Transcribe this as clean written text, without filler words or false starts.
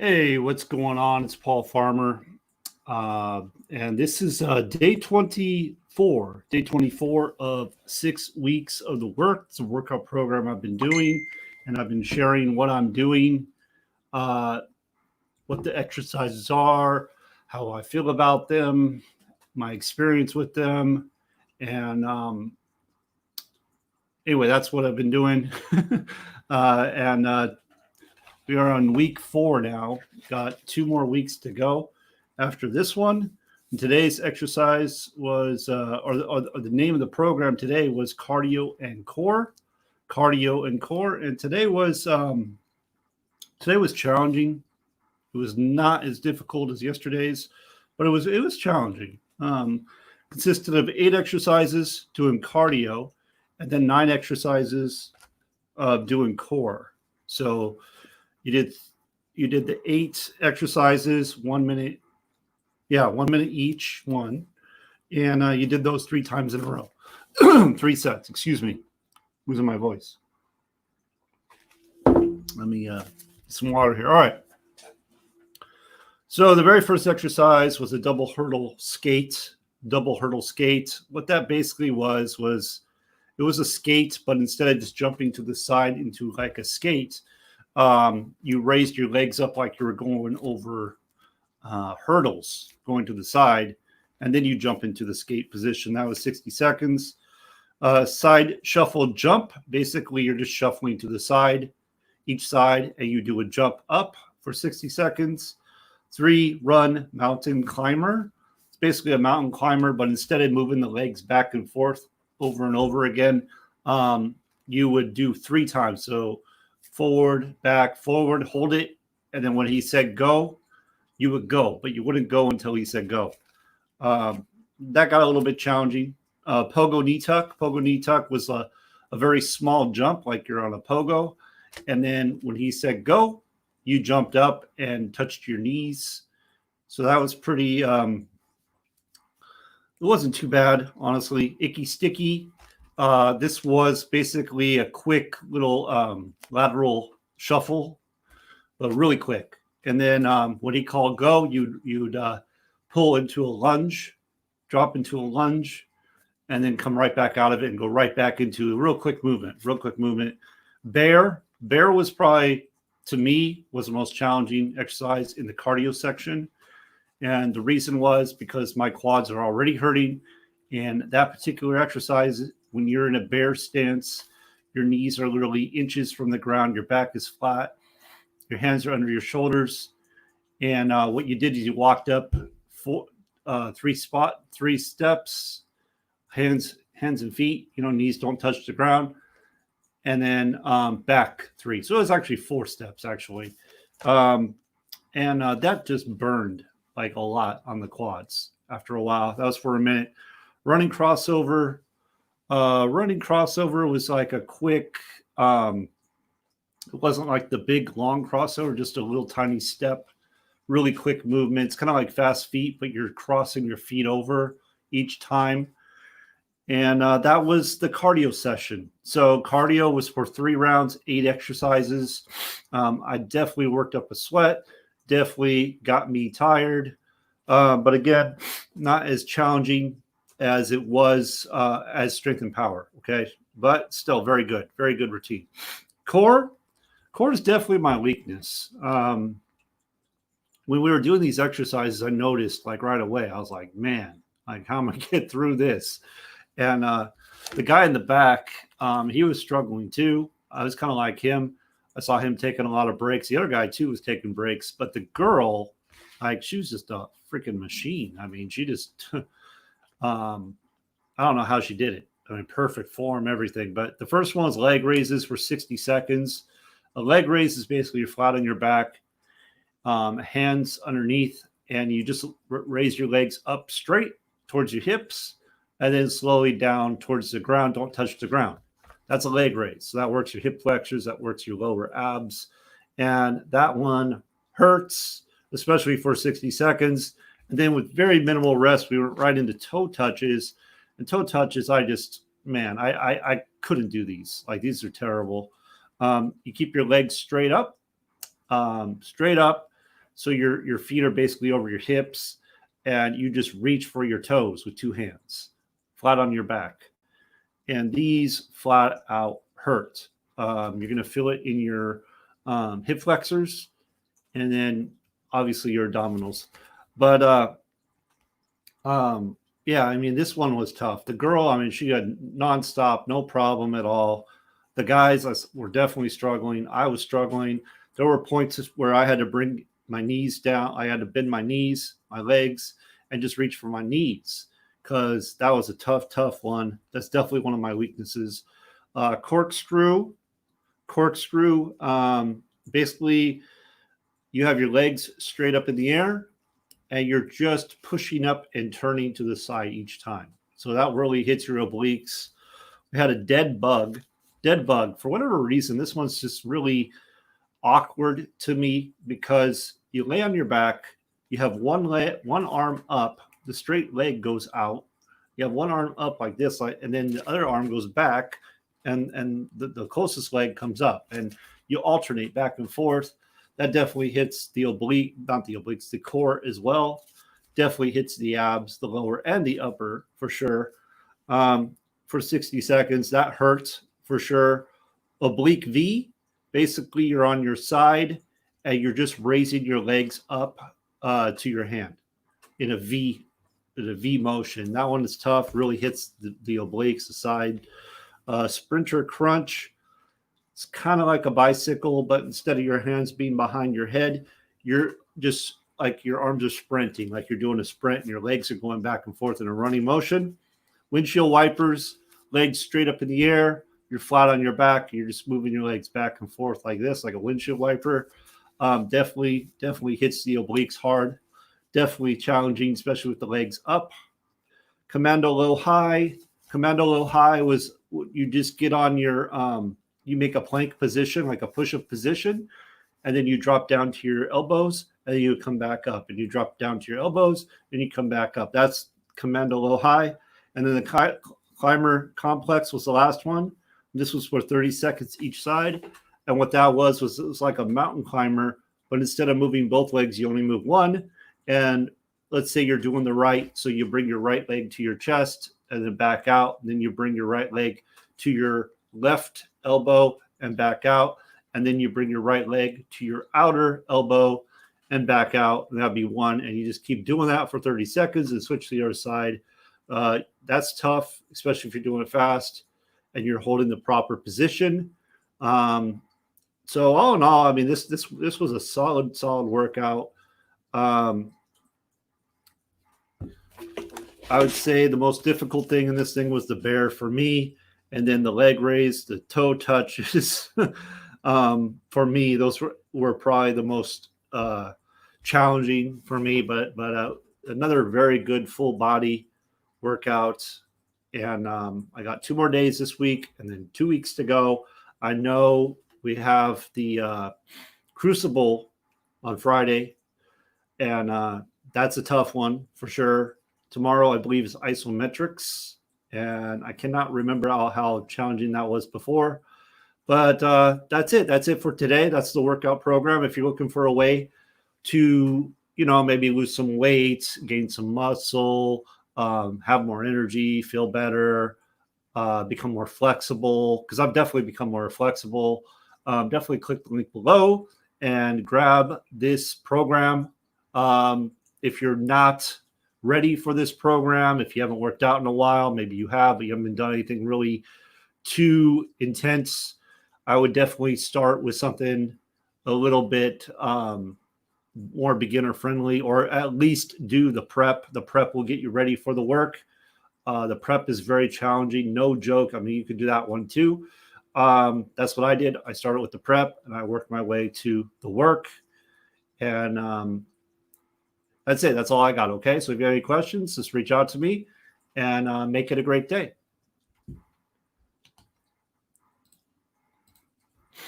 Hey, what's going on? It's Paul Farmer. And this is day 24 of 6 weeks of the work. It's a workout program I've been doing, and I've been sharing what I'm doing, uh, what the exercises are, how I feel about them, my experience with them. And anyway, that's what I've been doing. and we are on week 4 now. Got 2 more weeks to go after this one. And today's exercise was, or the name of the program today was Cardio and Core. Cardio and Core. And today was challenging. It was not as difficult as yesterday's, but it was challenging. Consisted of 8 exercises doing cardio, and then 9 exercises doing core. So you did the 8 exercises, 1 minute. Yeah, 1 minute each one. And you did those 3 times in a row. 3 sets, excuse me. Losing my voice. Let me get some water here. All right. So the very first exercise was a double hurdle skate. What that basically was it was a skate, but instead of just jumping to the side into like a skate, you raised your legs up like you were going over hurdles going to the side, and then you jump into the skate position. That was 60 seconds. Side shuffle jump. Basically, you're just shuffling to the side, each side, and you do a jump up for 60 seconds. 3 run mountain climber. It's basically a mountain climber, but instead of moving the legs back and forth over and over again, you would do 3 times. So forward, back, forward, hold it, and then when he said go, you would go, but you wouldn't go until he said go. That got a little bit challenging. Pogo knee tuck. Pogo knee tuck was a very small jump, like you're on a pogo. And then when he said go, you jumped up and touched your knees. So that was pretty, it wasn't too bad, honestly. Icky sticky. This was basically a quick little lateral shuffle, but really quick. And then when he called go, you'd pull into a lunge, drop into a lunge, and then come right back out of it and go right back into a real quick movement. Bear was probably, to me, was the most challenging exercise in the cardio section. And the reason was because my quads are already hurting. And that particular exercise, when you're in a bear stance, your knees are literally inches from the ground. Your back is flat. Your hands are under your shoulders. And what you did is you walked up 3 steps, hands and feet, knees don't touch the ground. And then back 3. So it was actually 4 steps, actually. And that just burned like a lot on the quads after a while. That was for a minute. Running crossover. Running crossover was like a quick, it wasn't like the big long crossover, just a little tiny step, really quick movement. It's kind of like fast feet, but you're crossing your feet over each time. And that was the cardio session. So cardio was for 3 rounds, 8 exercises. I definitely worked up a sweat, definitely got me tired. But again, not as challenging as it was as strength and power. Okay. But still very good routine. Core is definitely my weakness. When we were doing these exercises, I noticed like right away, I was like, man, like how am I get through this? And the guy in the back, he was struggling too. I was kind of like him. I saw him taking a lot of breaks. The other guy too was taking breaks, but the girl, like she was just a freaking machine. I mean, she just, I don't know how she did it. I mean, perfect form, everything. But the first one was leg raises for 60 seconds. A leg raise is basically you're flat on your back, hands underneath, and you just raise your legs up straight towards your hips, and then slowly down towards the ground. Don't touch the ground. That's a leg raise. So that works your hip flexors. That works your lower abs. And that one hurts, especially for 60 seconds. And then with very minimal rest, we went right into toe touches. And toe touches, I couldn't do these. Like, these are terrible. You keep your legs straight up. So your feet are basically over your hips, and you just reach for your toes with 2 hands, flat on your back. And these flat out hurt. You're going to feel it in your hip flexors, and then obviously your abdominals. But yeah, I mean, this one was tough. The girl, I mean, she had nonstop, no problem at all. The guys were definitely struggling. I was struggling. There were points where I had to bring my knees down. I had to bend my knees, my legs, and just reach for my knees, because that was a tough one. That's definitely one of my weaknesses. Corkscrew. Basically, you have your legs straight up in the air, and you're just pushing up and turning to the side each time. So that really hits your obliques. We had a dead bug. For whatever reason, this one's just really awkward to me, because you lay on your back, you have one arm up, the straight leg goes out. You have one arm up like this, and then the other arm goes back, and the closest leg comes up, and you alternate back and forth. That definitely hits the oblique, not the obliques, the core as well. Definitely hits the abs, the lower and the upper for sure. For 60 seconds, that hurts for sure. Oblique V, basically you're on your side and you're just raising your legs up to your hand in a V motion. That one is tough, really hits the obliques, the side. Sprinter crunch. It's kind of like a bicycle, but instead of your hands being behind your head, you're just like your arms are sprinting, like you're doing a sprint, and your legs are going back and forth in a running motion. Windshield wipers, legs straight up in the air. You're flat on your back. You're just moving your legs back and forth like this, like a windshield wiper. Definitely hits the obliques hard. Definitely challenging, especially with the legs up. Commando low high. Commando low high was you just get on your you make a plank position, like a push-up position, and then you drop down to your elbows, and then you come back up, and you drop down to your elbows, and you come back up. That's commando low high. And then the climber complex was the last one. This was for 30 seconds each side. And what that was it was like a mountain climber, but instead of moving both legs, you only move one. And let's say you're doing the right, so you bring your right leg to your chest and then back out, and then you bring your right leg to your left elbow and back out, and then you bring your right leg to your outer elbow and back out, and that'll be one. And you just keep doing that for 30 seconds and switch to the other side. That's tough, especially if you're doing it fast and you're holding the proper position. So all in all, I mean, this was a solid workout. I would say the most difficult thing in this thing was the bear for me, and then the leg raise, the toe touches. For me, those were probably the most challenging for me, but another very good full body workout. And I got 2 more days this week and then 2 weeks to go. I know we have the Crucible on Friday, and that's a tough one for sure. Tomorrow, I believe, is isometrics, and I cannot remember how challenging that was before. But that's it. That's it for today. That's the workout program. If you're looking for a way to, maybe lose some weight, gain some muscle, have more energy, feel better, become more flexible, because I've definitely become more flexible, definitely click the link below and grab this program. If you're not ready for this program, if you haven't worked out in a while, maybe you have, but you haven't done anything really too intense, I would definitely start with something a little bit more beginner friendly, or at least do the prep. The prep will get you ready for the work. The prep is very challenging, no joke. I mean, you could do that one too. That's what I did. I started with the prep and I worked my way to the work. And that's it. That's all I got. Okay. So if you have any questions, just reach out to me and make it a great day.